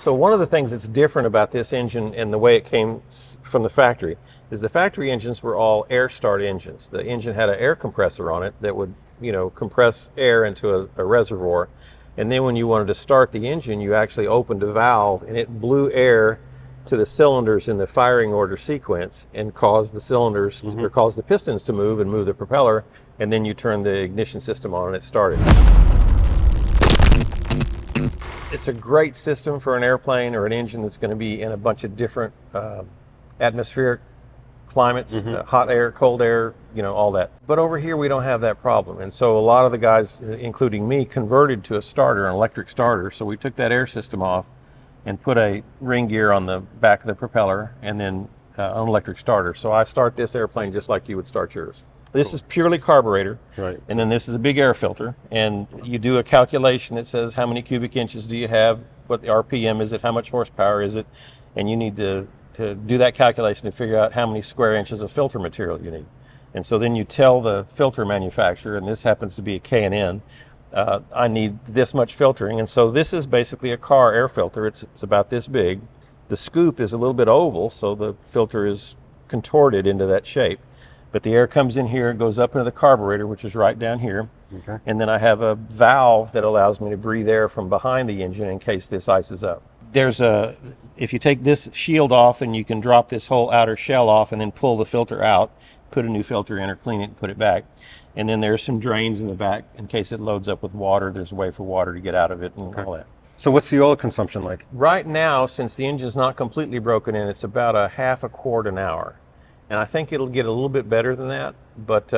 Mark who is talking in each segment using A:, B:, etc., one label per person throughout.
A: So one of the things that's different about this engine and the way it came from the factory is the factory engines were all air start engines. The engine had an air compressor on it that would, compress air into a reservoir. And then when you wanted to start the engine, you actually opened a valve and it blew air to the cylinders in the firing order sequence and caused the cylinders or caused the pistons to move and move the propeller. And then you turn the ignition system on and it started. It's a great system for an airplane or an engine that's going to be in a bunch of different atmospheric climates, hot air, cold air, all that. But over here we don't have that problem. And so a lot of the guys, including me, converted to a starter, an electric starter. So we took that air system off and put a ring gear on the back of the propeller and then an electric starter. So I start this airplane just like you would start yours. This is purely carburetor,
B: right?
A: And then this is a big air filter, and you do a calculation that says how many cubic inches do you have, what the RPM is it, how much horsepower is it, and you need to do that calculation to figure out how many square inches of filter material you need. And so then you tell the filter manufacturer, and this happens to be a K&N, I need this much filtering, and so this is basically a car air filter. It's about this big. The scoop is a little bit oval, so the filter is contorted into that shape. But the air comes in here, goes up into the carburetor, which is right down here.
B: Okay.
A: And then I have a valve that allows me to breathe air from behind the engine in case this ices up. If you take this shield off, and you can drop this whole outer shell off and then pull the filter out, put a new filter in or clean it and put it back. And then there's some drains in the back in case it loads up with water. There's a way for water to get out of it and all that.
B: So what's the oil consumption like?
A: Right now, since the engine's not completely broken in, it's about a half a quart an hour. And I think it'll get a little bit better than that, but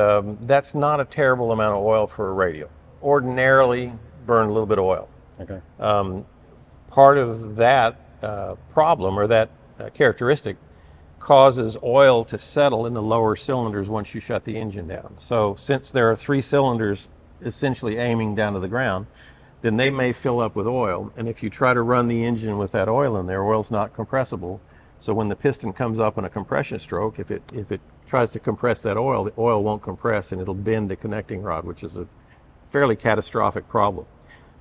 A: that's not a terrible amount of oil for a Radial. Ordinarily, burn a little bit of oil.
B: Okay.
A: Part of that problem or that characteristic causes oil to settle in the lower cylinders once you shut the engine down. So since there are 3 cylinders essentially aiming down to the ground, then they may fill up with oil. And if you try to run the engine with that oil in there, oil's not compressible. So when the piston comes up in a compression stroke, if it tries to compress that oil, the oil won't compress and it'll bend the connecting rod, which is a fairly catastrophic problem.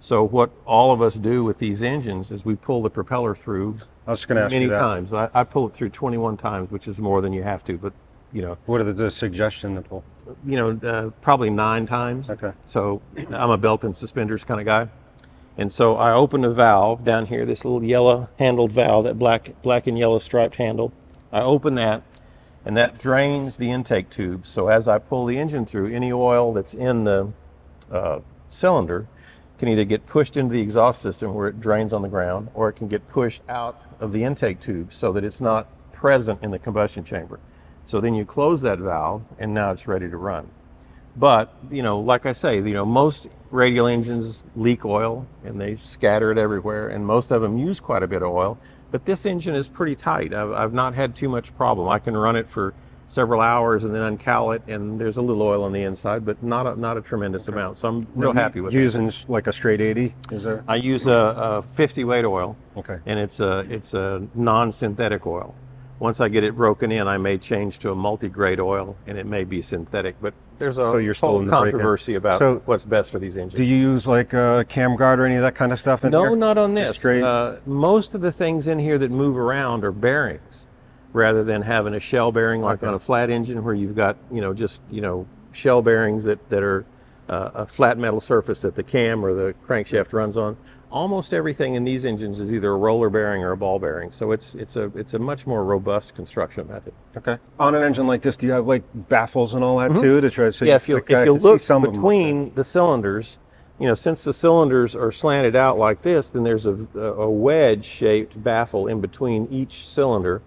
A: So what all of us do with these engines is we pull the propeller through
B: I was just going to ask
A: many
B: you that.
A: times. I pull it through 21 times, which is more than you have to, but
B: What are the suggestion to pull?
A: probably 9 times.
B: Okay.
A: So I'm a belt and suspenders kind of guy. And so I open a valve down here, this little yellow handled valve, that black and yellow striped handle. I open that, and that drains the intake tube. So as I pull the engine through, any oil that's in the cylinder can either get pushed into the exhaust system where it drains on the ground, or it can get pushed out of the intake tube so that it's not present in the combustion chamber. So then you close that valve, and now it's ready to run. But, like I say, most Radial engines leak oil and they scatter it everywhere, and most of them use quite a bit of oil. But this engine is pretty tight. I've not had too much problem. I can run it for several hours and then uncal it, and there's a little oil on the inside, but not a tremendous amount. So I'm real happy with it.
B: Using like a straight 80? Is there?
A: I use a 50 weight oil.
B: Okay.
A: And it's a non-synthetic oil. Once I get it broken in, I may change to a multi-grade oil, and it may be synthetic. But there's a whole controversy about what's best for these engines.
B: Do you use like a cam guard or any of that kind of stuff in
A: No,
B: here?
A: not on this.
B: Just straight?
A: Most of the things in here that move around are bearings, rather than having a shell bearing like on a flat engine where you've got shell bearings that are a flat metal surface that the cam or the crankshaft runs on. Almost everything in these engines is either a roller bearing or a ball bearing, so it's a much more robust construction method.
B: Okay. On an engine like this, do you have like baffles and all that too to try to see?
A: Yeah, if you look between the cylinders, since the cylinders are slanted out like this, then there's a wedge-shaped baffle in between each cylinder,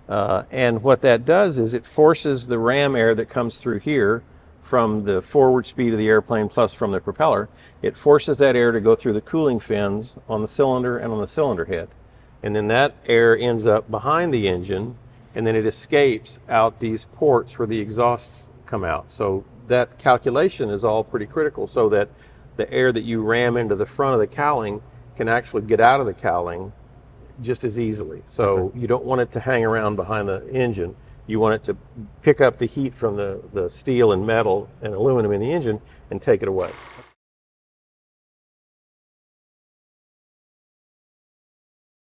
A: and what that does is it forces the ram air that comes through here from the forward speed of the airplane plus from the propeller. It forces that air to go through the cooling fins on the cylinder and on the cylinder head. And then that air ends up behind the engine, and then it escapes out these ports where the exhausts come out. So that calculation is all pretty critical, so that the air that you ram into the front of the cowling can actually get out of the cowling just as easily. So you don't want it to hang around behind the engine. You want it to pick up the heat from the steel and metal and aluminum in the engine and take it away.